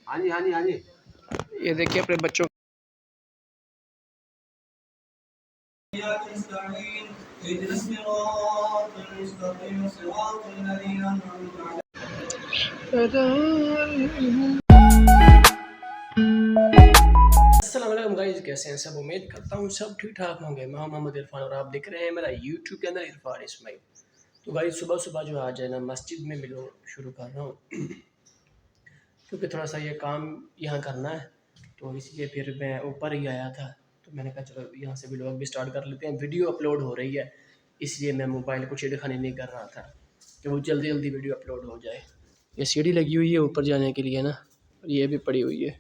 हाँ जी हाँ जी हाँ जी। ये देखिए अपने बच्चों अस्सलाम वालेकुम गाइस, कैसे हैं सब। उम्मीद करता हूँ सब ठीक ठाक होंगे। मैं मोहम्मद इरफान और आप देख रहे हैं मेरा यूट्यूब के अंदर इरफान इस्माइल। तो गाइस सुबह सुबह जो आज है ना मस्जिद में मिलो शुरू कर रहा हूँ क्योंकि थोड़ा सा ये काम यहाँ करना है, तो इसलिए फिर मैं ऊपर ही आया था। तो मैंने कहा चलो यहाँ से व्लॉग भी स्टार्ट कर लेते हैं। वीडियो अपलोड हो रही है, इसलिए मैं मोबाइल को छेड़खानी नहीं कर रहा था कि वो जल्दी जल्दी वीडियो अपलोड हो जाए। ये सीढ़ी लगी हुई है ऊपर जाने के लिए ना, और ये भी पड़ी हुई है।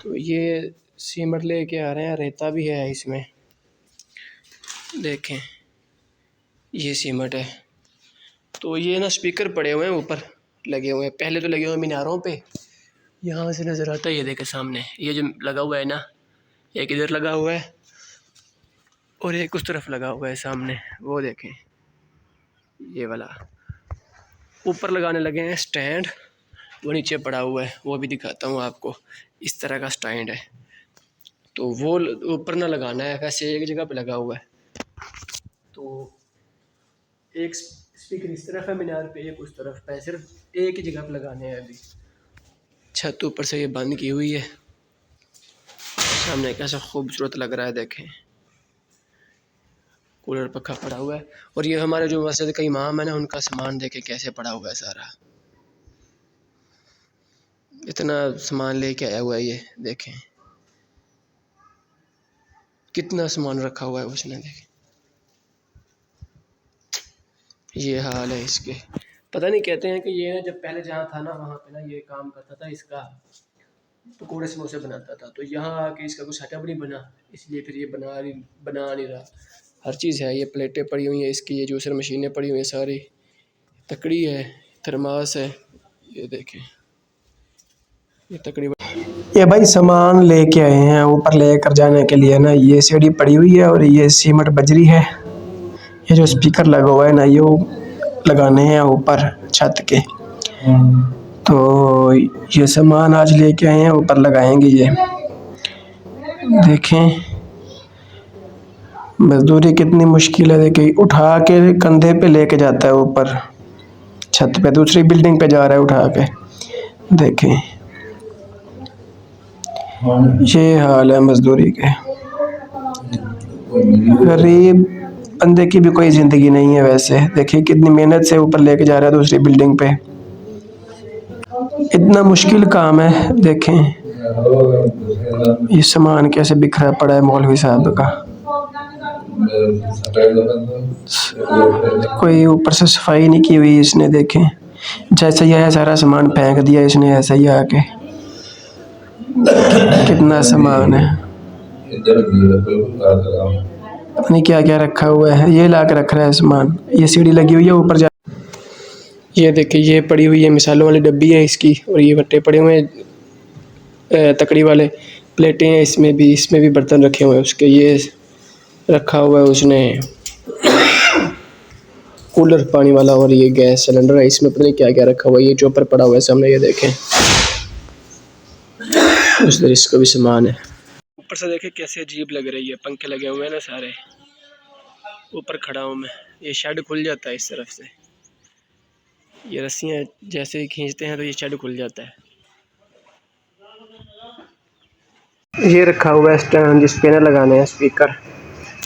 तो ये सीमेंट लेके आ रहे हैं, रेता भी है इसमें, देखें ये सीमेंट है। तो ये ना स्पीकर पड़े हुए हैं ऊपर लगे हुए हैं, पहले तो लगे हुए हैं मीनारों पे। यहाँ से नज़र आता है, ये देखें सामने ये जो लगा हुआ है ना, एक इधर लगा हुआ है और एक उस तरफ लगा हुआ है सामने, वो देखें ये वाला। ऊपर लगाने लगे हैं स्टैंड, वो नीचे पड़ा हुआ है, वो भी दिखाता हूँ आपको। इस तरह का स्टैंड है, तो वो ऊपर ना लगाना है, वैसे एक जगह पे लगा हुआ है। तो एक स्पीकर इस तरफ है मीनार पे, एक उस तरफ पे, सिर्फ एक ही जगह पे लगाने हैं अभी। छत ऊपर से ये बंद की हुई है। सामने कैसा खूबसूरत लग रहा है, देखें कूलर पक्का पड़ा हुआ है। और ये हमारे जो मस्जिद का इमाम है ना, उनका सामान देखें कैसे पड़ा हुआ है सारा। इतना सामान लेके आया हुआ है, ये देखें कितना सामान रखा हुआ है उसने, देखें ये हाल है इसके। पता नहीं, कहते हैं कि ये ना जब पहले जहाँ था ना वहाँ पे ना ये काम करता था, इसका पकौड़े समोसे बनाता था। तो यहाँ आके इसका कुछ सेटअप नहीं बना, इसलिए फिर ये बना नहीं रहा। हर चीज़ है, ये प्लेटें पड़ी हुई हैं इसकी, ये जूसर मशीनें पड़ी हुई हैं सारी, तकड़ी है, थर्मास है, ये देखें ये तकड़ी। ये भाई सामान लेके आए हैं ऊपर लेकर जाने के लिए ना। ये सीढ़ी पड़ी हुई है और ये सीमेंट बजरी है। ये जो स्पीकर लगा हुआ है ना, ये लगाने हैं ऊपर छत के। तो ये सामान आज लेके आए हैं, ऊपर लगाएंगे। ये देखें मजदूरी कितनी मुश्किल है, देखिए उठा के कंधे पे लेके जाता है ऊपर छत पे, दूसरी बिल्डिंग पे जा रहा है उठा के। देखें ये हाल है मजदूरी के। गरीब बंदे की भी कोई ज़िंदगी नहीं है वैसे। देखिए कितनी मेहनत से ऊपर लेके जा रहा है दूसरी बिल्डिंग पे, इतना मुश्किल काम है। देखें ये सामान कैसे बिखरा पड़ा है मौलवी साहब का। कोई ऊपर से सफाई नहीं की हुई इसने, देखें जैसे ही आया सारा सामान फेंक दिया इसने ऐसा ही आके। कितना सामान है, पता नहीं क्या क्या रखा हुआ है। ये ला के रख रहा है सामान। ये सीढ़ी लगी हुई है ऊपर जा, ये देखिए ये पड़ी हुई है मिसालों वाली डब्बी है इसकी, और ये बट्टे पड़े हुए हैं तकड़ी वाले, प्लेटें हैं इसमें भी बर्तन रखे हुए हैं उसके। ये रखा हुआ है उसने कूलर पानी वाला, और ये गैस सिलेंडर है, इसमें पता नहीं क्या क्या रखा हुआ है। ये चॉपर पड़ा हुआ है सामने, ये देखें उस तरह इसका भी सामान है। ऊपर से देखें कैसे अजीब लग रही है, पंखे लगे हुए हैं ना सारे। ऊपर खड़ा हूँ मैं, ये शेड खुल जाता है इस तरफ से, ये रस्सियाँ जैसे ही खींचते हैं तो ये शेड खुल जाता है। ये रखा हुआ है स्टैंड जिस पे ना लगाने हैं स्पीकर।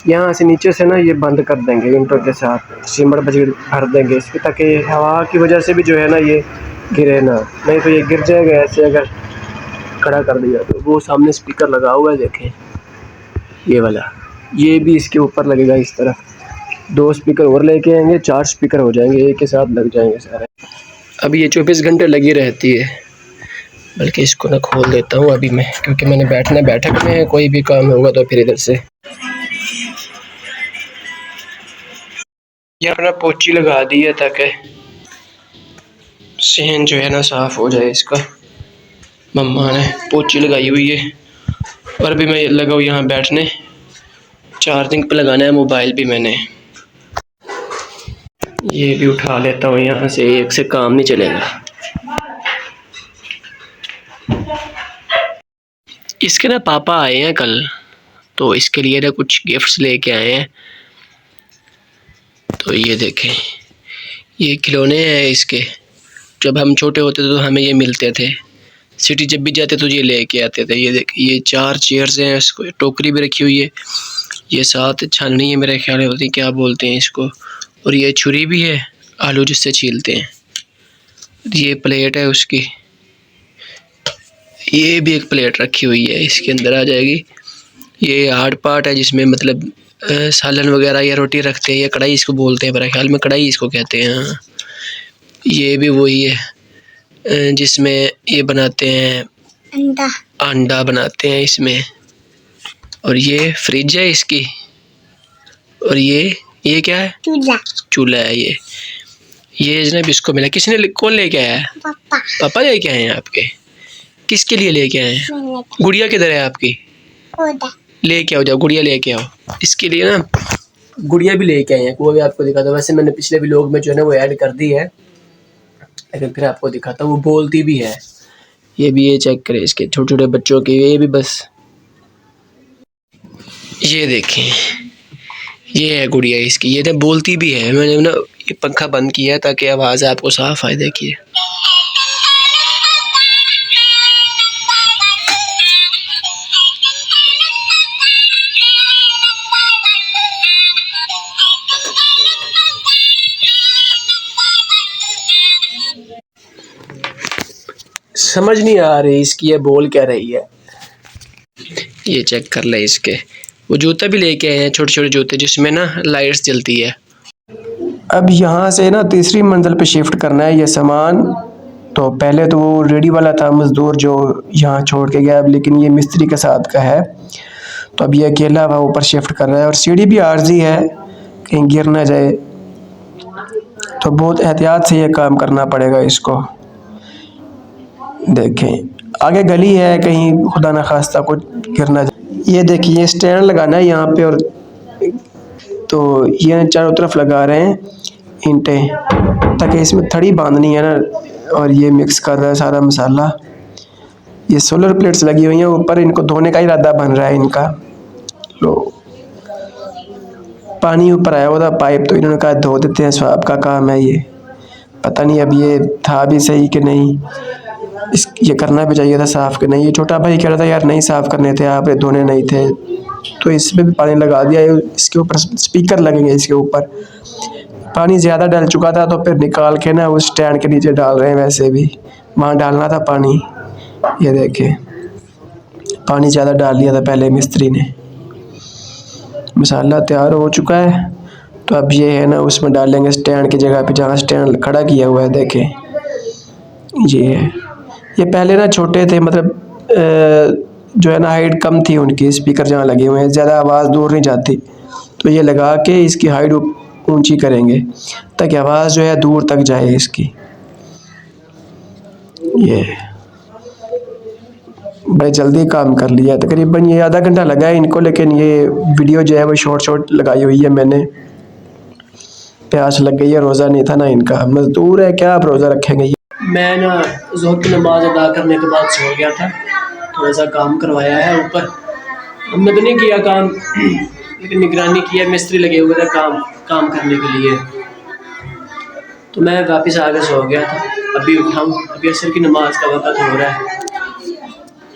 यहाँ से नीचे से ना ये बंद कर देंगे ईंटों के साथ, सीमेंट बजरी भर देंगे इसकी, ताकि हवा की वजह से भी जो है ना ये गिरे ना, नहीं तो ये गिर जाएगा ऐसे अगर खड़ा कर दिया तो। वो सामने स्पीकर लगा हुआ है देखें ये वाला, ये भी इसके ऊपर लगेगा इस तरफ। 2 स्पीकर और लेके आएंगे, 4 स्पीकर हो जाएंगे, एक के साथ लग जाएंगे सारे। अभी ये 24 घंटे लगी रहती है, बल्कि इसको ना खोल देता हूँ अभी मैं, क्योंकि मैंने बैठना बैठक में है, कोई भी काम होगा तो फिर इधर से ये अपना पोची लगा दी है ताकि सहन जो है ना साफ हो जाए इसका। मम्मा ने पोची लगाई हुई है, और भी मैं लगा हूँ यहाँ बैठने। चार्जिंग पे लगाना है मोबाइल भी मैंने। ये भी उठा लेता हूँ यहाँ से, एक से काम नहीं चलेगा। इसके ना पापा आए हैं कल, तो इसके लिए ना कुछ गिफ्ट्स लेके आए हैं। तो ये देखें, ये खिलौने हैं इसके। जब हम छोटे होते थे तो हमें ये मिलते थे, सिटी जब भी जाते तो ये लेके आते थे। ये देख, ये 4 चेयर्स हैं, इसको टोकरी भी रखी हुई है, ये 7 छाननी है मेरे ख्याल में, होती क्या बोलते हैं इसको, और ये छुरी भी है आलू जिससे छीलते हैं। ये प्लेट है उसकी, ये भी एक प्लेट रखी हुई है, इसके अंदर आ जाएगी। ये हार्ड पार्ट है जिसमें मतलब सालन वगैरह या रोटी रखते हैं, या कढ़ाई इसको बोलते हैं, मेरे ख्याल में कढ़ाई इसको कहते हैं। हाँ, ये भी वही है जिसमें ये बनाते हैं, अंडा बनाते हैं इसमें। और ये फ्रिज है इसकी, और ये क्या है, चूल्हा है। ये जनाब इसको मिला, किसने, कौन लेके आया है? पापा लेके आए हैं आपके। किसके लिए लेके आए हैं? गुड़िया किधर है आपकी? लेके आओ, जाओ गुड़िया लेके आओ। इसके लिए ना गुड़िया भी लेके आए हैं, वो भी आपको दिखाता हूँ। वैसे मैंने पिछले व्लॉग में जो है ना वो ऐड कर दी है, लेकिन फिर आपको दिखाता हूँ, वो बोलती भी है। ये भी, ये चेक करें इसके छोटे छोटे बच्चों के, ये भी बस। ये देखें, ये है गुड़िया इसकी, ये ना बोलती भी है। मैंने ना ये पंखा बंद किया है ताकि आवाज़ आपको साफ आए। देखिए, समझ नहीं आ रही इसकी ये बोल क्या रही है। ये चेक कर ले इसके, वो जूता भी लेके आए हैं, छोटे छोटे जूते जिसमें ना लाइट्स जलती है। अब यहाँ से ना तीसरी मंजिल पे शिफ्ट करना है ये सामान। तो पहले तो वो रेडी वाला था मज़दूर जो यहाँ छोड़ के गया, लेकिन ये मिस्त्री के साथ का है, तो अब ये अकेला वहाँ ऊपर शिफ्ट कर रहा है। और सीढ़ी भी आर्जी है, कहीं गिर ना जाए, तो बहुत एहतियात से ये काम करना पड़ेगा इसको। देखें आगे गली है, कहीं खुदा न खास्ता कुछ गिरना जाए। ये देखिए, ये स्टैंड लगाना है यहाँ पे, और तो ये चारों तरफ लगा रहे हैं ईंटें, ताकि इसमें थड़ी बांधनी है ना। और ये मिक्स कर रहा है सारा मसाला। ये सोलर प्लेट्स लगी हुई हैं ऊपर, इनको धोने का इरादा बन रहा है इनका। लो, पानी ऊपर आया हुआ था पाइप, तो इन्होंने कहा धो देते हैं, स्वाब का काम है ये। पता नहीं अब ये था भी सही कि नहीं, ये करना भी चाहिए था साफ़ कि नहीं। ये छोटा भाई कह रहा था यार नहीं साफ़ करने थे आप, ये धोने नहीं थे, तो इसमें भी पानी लगा दिया। इसके ऊपर स्पीकर लगेंगे, इसके ऊपर पानी ज़्यादा डल चुका था, तो फिर निकाल के ना उस स्टैंड के नीचे डाल रहे हैं। वैसे भी वहाँ डालना था पानी, ये देखें पानी ज़्यादा डाल लिया था पहले मिस्त्री ने। मसाला तैयार हो चुका है, तो अब ये है ना उसमें डालेंगे स्टैंड की जगह पे, जहाँ स्टैंड खड़ा किया हुआ है। देखें ये है, ये पहले ना छोटे थे, मतलब जो है ना हाइट कम थी उनकी, स्पीकर जहाँ लगे हुए हैं ज़्यादा आवाज़ दूर नहीं जाती, तो ये लगा के इसकी हाइट ऊंची करेंगे ताकि आवाज़ जो है दूर तक जाए इसकी। ये बड़े जल्दी काम कर लिया, तकरीबन ये आधा घंटा लगा है इनको, लेकिन ये वीडियो जो है वो शॉर्ट लगाई हुई है मैंने। प्यास लग गई है, रोज़ा नहीं था ना इनका, मजदूर है क्या, आप रोज़ा रखेंगे। मैं ना ज़ोहर की नमाज अदा करने के बाद सो गया था, थोड़ा सा काम करवाया है ऊपर। हमने तो नहीं किया काम, लेकिन निगरानी किया, मिस्त्री लगे हुए थे काम करने के लिए, तो मैं वापस आके सो गया था। अभी उठाऊँ, अभी असर की नमाज का वक़्त हो रहा है।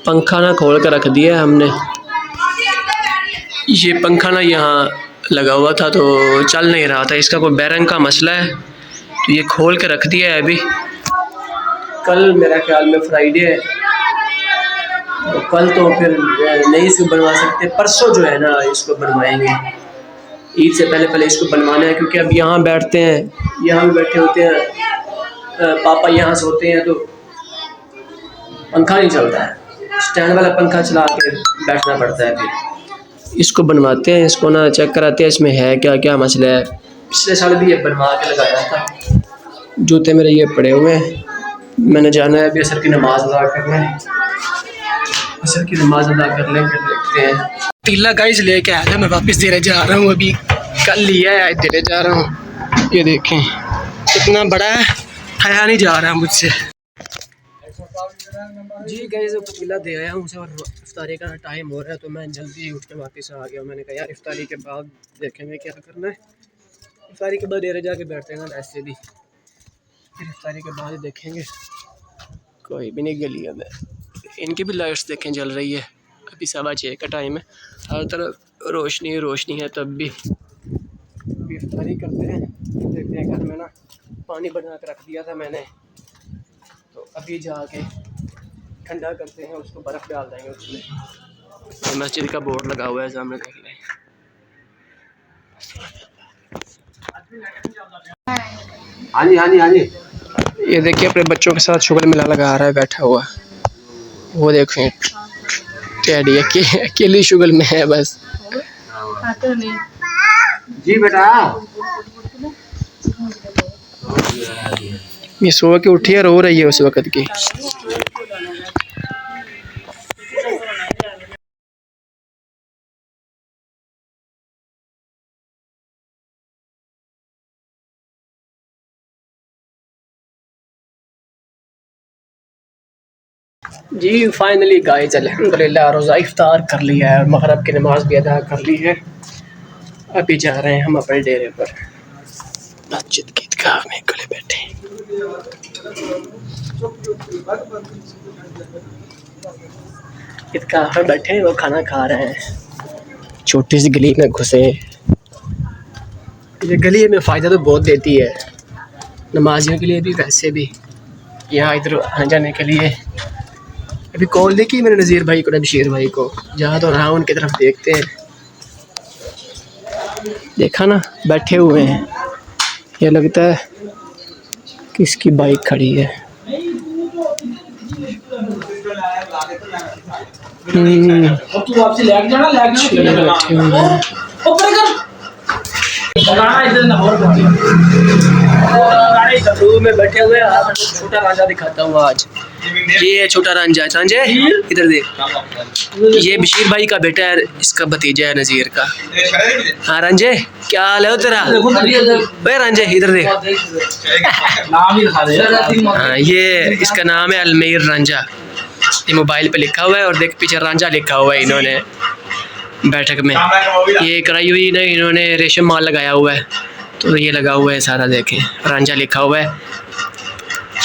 पंखा ना खोल कर रख दिया हमने, ये पंखा ना यहाँ लगा हुआ था तो चल नहीं रहा था, इसका कोई बैरंग का मसला है, तो ये खोल के रख दिया है। अभी कल मेरा ख्याल में फ्राइडे है, तो कल तो फिर नहीं इसको बनवा सकते, परसों जो है ना इसको बनवाएंगे। ईद से पहले इसको बनवाना है, क्योंकि अब यहाँ बैठते हैं, यहाँ भी बैठे होते हैं, पापा यहाँ सोते हैं, तो पंखा नहीं चलता है, स्टैंड वाला पंखा चला के बैठना पड़ता है। फिर इसको बनवाते हैं, इसको ना चेक कराते हैं इसमें है क्या क्या मसला है। पिछले साल भी ये बनवा के लगाया था। जूते मेरे ये पड़े हुए हैं, मैंने जाना है अभी असर की नमाज अदा करना है, असर की नमाज अदा कर लें फिर देखते हैं। तीला गाइस लेके आया था, मैं वापस देने जा रहा हूँ, अभी कल लिया है, आज देने जा रहा हूँ। ये देखें कितना बड़ा है, खाया नहीं जा रहा मुझसे। जी गाइस पतीला दे आया हूँ और इफ्तारी का टाइम हो रहा है तो मैं जल्दी उठ के वापस आ गया हूँ। मैंने कहा यार इफ्तारी के बाद देखेंगे क्या करना है। इफ्तारी के बाद डेरे जाके बैठते हैं ना ऐसे भी, फिर इफ्तारी के बाद देखेंगे। कोई भी नहीं गली में, इनकी भी लाइट्स देखें जल रही है। अभी 6:15 का टाइम है, हर तरफ रोशनी रोशनी है। तब भी अभी इफ्तारी करते हैं। देखते हैं घर में ना पानी बना कर रख दिया था मैंने, तो अभी जाके ठंडा करते हैं, उसको बर्फ़ डाल देंगे उसमें। तो मस्जिद का बोर्ड लगा हुआ है सामने, देख लें। हाँ जी हाँ जी हाँ जी। ये देखिए अपने बच्चों के साथ शुगर मिला लगा रहा है बैठा हुआ। वो देखें टैडी अकेली शुगर में है बस। जी बेटा ये सो के उठी है, रो रही है उस वक़्त की। जी फाइनली गाइस अल्हम्दुलिल्लाह रोज़ा इफ्तार कर लिया है और मगरिब की नमाज़ भी अदा कर ली है। अभी जा रहे हैं हम अपने डेरे पर। मस्जिद की ईदगाह में खुले बैठे। ईदगाह में बैठे हैं, वो खाना खा रहे हैं। छोटी सी गली में घुसे। ये गली में फ़ायदा तो बहुत देती है, नमाजियों के लिए भी वैसे भी। यहाँ इधर आने जाने के लिए अभी कॉल देखी मैंने नज़ीर भाई को, नबीशीर भाई को। जहाँ तो रहा उनकी तरफ देखते हैं। देखा ना बैठे हुए हैं, ये लगता है किसकी बाइक खड़ी है। रूम में बैठे हुए हैं। छोटा रांझा दिखाता हूँ आज। ये छोटा रांझा, रांझे इधर देख। ये बशीर भाई का बेटा है, इसका भतीजा है नज़ीर का। हाँ रांझे क्या हाल है तेरा? भाई रांझे इधर देख। हाँ ये इसका नाम है अलमीर रांझा। ये मोबाइल पे लिखा हुआ है और देख पीछे रांझा लिखा हुआ है इन्होंने बैठक में। ये कराई हुई ना इन्होंने रेशम माल लगाया हुआ है, तो ये लगा हुआ है सारा। देखें रांझा लिखा हुआ है।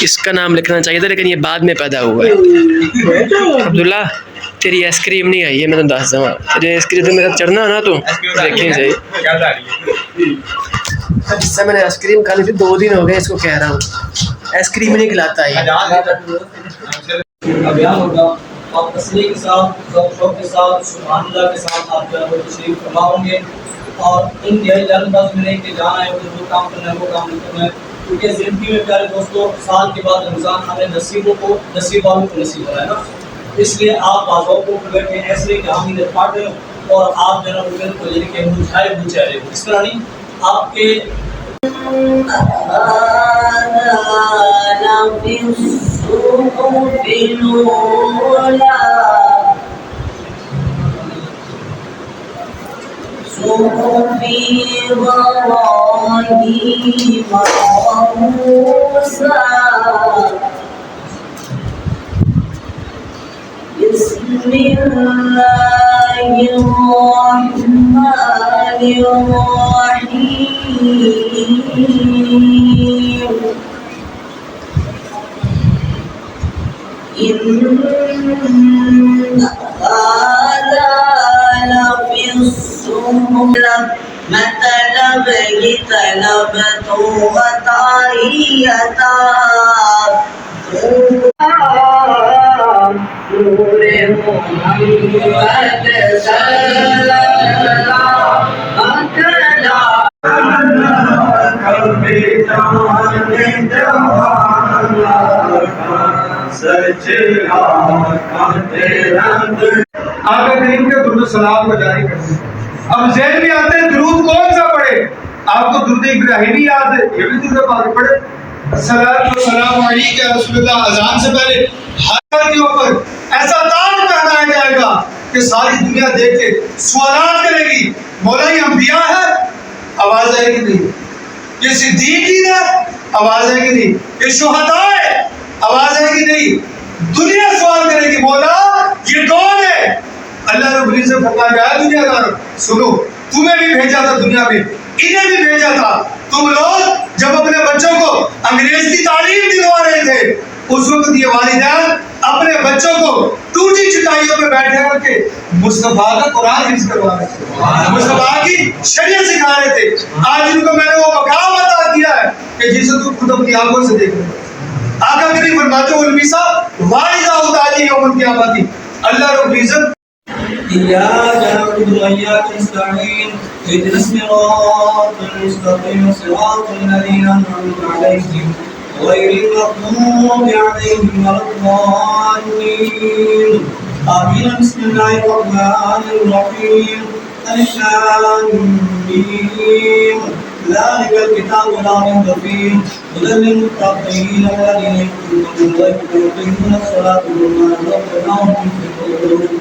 इसका नाम लिखना चाहिए था लेकिन ये बाद में पैदा हुआ है। अब्दुल्ला तेरी आइसक्रीम नहीं आई है, मैं तो दस दूँगा। तेरी आइसक्रीम तो मेरे साथ चढ़ना है ना, तो देखें सही। जिससे मैंने आइसक्रीम खानी थी 2 दिन हो गए इसको कह रहा हूँ, आइसक्रीम नहीं खिलाता है। अभियान होगा आप तस्लीम के साथ शौक के साथ सुभान अल्लाह के साथ आप जो है वो तशरीफ फरमा होंगे और इन जल्दबाज में नहीं कि जाना है उधर जो काम करना है वो काम नहीं करना है, क्योंकि ज़िंदगी में प्यारे दोस्तों साल के बाद रमज़ान हमें नसीबों को नसीब वालों को नसीब हो रहा है ना। इसलिए आप बाज़ारों को बैठे ऐसे कि हम इधर पाट रहे हो और आप जो है बिल्कुल यानी कि मुझाए बुझे रहे हो। इस तरह नहीं आपके मतलब ये तलब तो बताइयता नूरे मोहम्मद आका करीम के दुरूद सलाम को जारी करते हैं। अब ज़हन में आते हैं दुरूद कौन सा पढ़े? आपको दुरूद इब्राहिमी याद है, ये भी दुरूद पाक पढ़े। अस्सलातु वस्सलामु अलैका या रसूलल्लाह। अज़ान से पहले हर के ऊपर ऐसा ताज पहनाया जाएगा कि सारी दुनिया देख के सवाल करेगी, मौला ये अंबिया है, आवाज आएगी नहीं। ये सिद्दीकीन है, आवाज आएगी नहीं। ये शुहदा है, आवाज आएगी नहीं। दुनिया सवाल करेगी मौला ये कौन है। अल्लाह रब्बुल इज्जत फरमाया दुनियादार सुनो, तुम्हें भी भेजा था दुनिया में, इन्हें भी भेजा था। तुम लोग जब अपने बच्चों को अंग्रेज की तालीम दिलवा रहे थे, उस वक्त ये वालिदैन अपने बच्चों को टूटी चटाइयों पे बैठे करके मुस्तफा का कुरान हिफ्ज़ करवा रहे थे, मुस्तफा की शरीयत सिखा रहे थे। आज इनको मैंने वो मकाम अता किया है कि जिसे तुम खुद अपनी आंखों से देख रहे हो। आका करीम फरमाते हैं उलमिसा वालिदा उताजी यौमुल क़ियामती, अल्लाह रब्बुल इज्जत इय्याका नअबुदु व इय्याका नस्तईन इहदिनस सिरातल मुस्तक़ीम सिरातल लज़ीना अनअमता अलैहिम गैरिल मग़ज़ूबि अलैहिम वलद्दाल्लीन। आमीन। बिस्मिल्लाहिर रहमानिर रहीम। अलिफ लाम मीम ज़ालिकल किताबु ला रैब फीहि हुदल लिल मुत्तक़ीन अल्लज़ीना युक़ीमूना अस्सलाता व मिम्मा रज़क़नाहुम यunfiqून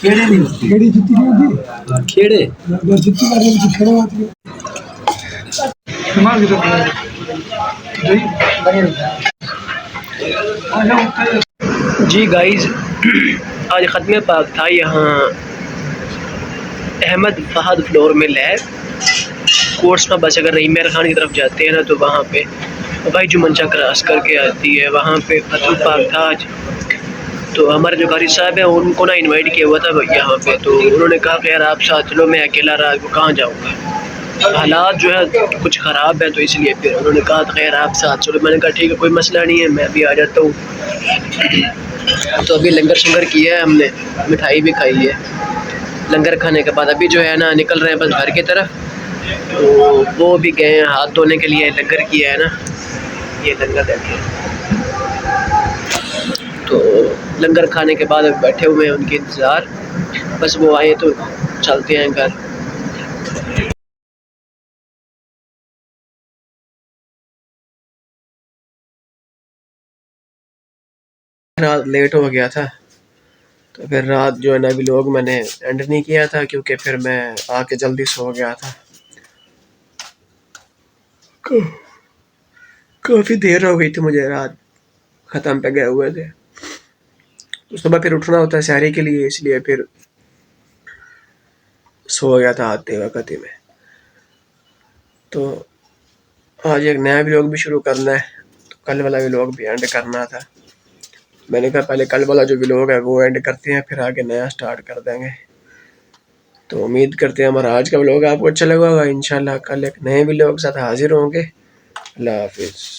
खेड़ी जुत्ती नहीं होती, खेड़े जुत्ती मारने में खेड़े होती है दिमाग इधर जी गाइस, आज ख़त्म पाक था यहाँ अहमद फहद फ्लोर मिल है कोर्स में। बस अगर रहीम खान की तरफ जाते हैं ना तो वहाँ पे भाई जो मंचा क्रॉस करके आती है वहाँ पे ख़त्म पाक था आज। तो हमारे जो कारी साहब हैं उनको ना इनवाइट किया हुआ था यहाँ पे, तो उन्होंने कहा कि यार आप साथ चलो, मैं अकेला रात को कहाँ जाऊँगा, हालात जो है कुछ ख़राब है, तो इसलिए फिर उन्होंने कहा था खैर आप साथ चलो। मैंने कहा ठीक है कोई मसला नहीं है, मैं भी आ जाता हूँ। तो अभी लंगर शंगर किया है हमने, मिठाई भी खाई है। लंगर खाने के बाद अभी जो है ना निकल रहे हैं बस घर की तरफ। तो वो भी गए हैं हाथ धोने के लिए, लंगर किया है ना, ये लंगर देखें। तो लंगर खाने के बाद बैठे हुए हैं उनके इंतज़ार, बस वो आए तो चलते हैं घर। रात लेट हो गया था तो फिर रात जो है ना व्लॉग मैंने एंड नहीं किया था क्योंकि फिर मैं आके जल्दी सो गया था। काफ़ी देर हो गई थी मुझे, रात ख़त्म पे गए हुए थे। तो सुबह फिर उठना होता है सहरी के लिए, इसलिए फिर सो गया था आते वक्त ही में। तो आज एक नया व्लॉग भी शुरू करना है, तो कल वाला व्लॉग भी एंड करना था। मैंने कहा पहले कल वाला जो व्लॉग है वो एंड करते हैं, फिर आगे नया स्टार्ट कर देंगे। तो उम्मीद करते हैं हमारा आज का व्लॉग आपको अच्छा लगा होगा। इंशाल्लाह कल एक नए व्लॉग के साथ हाजिर होंगे। अल्लाह हाफिज़।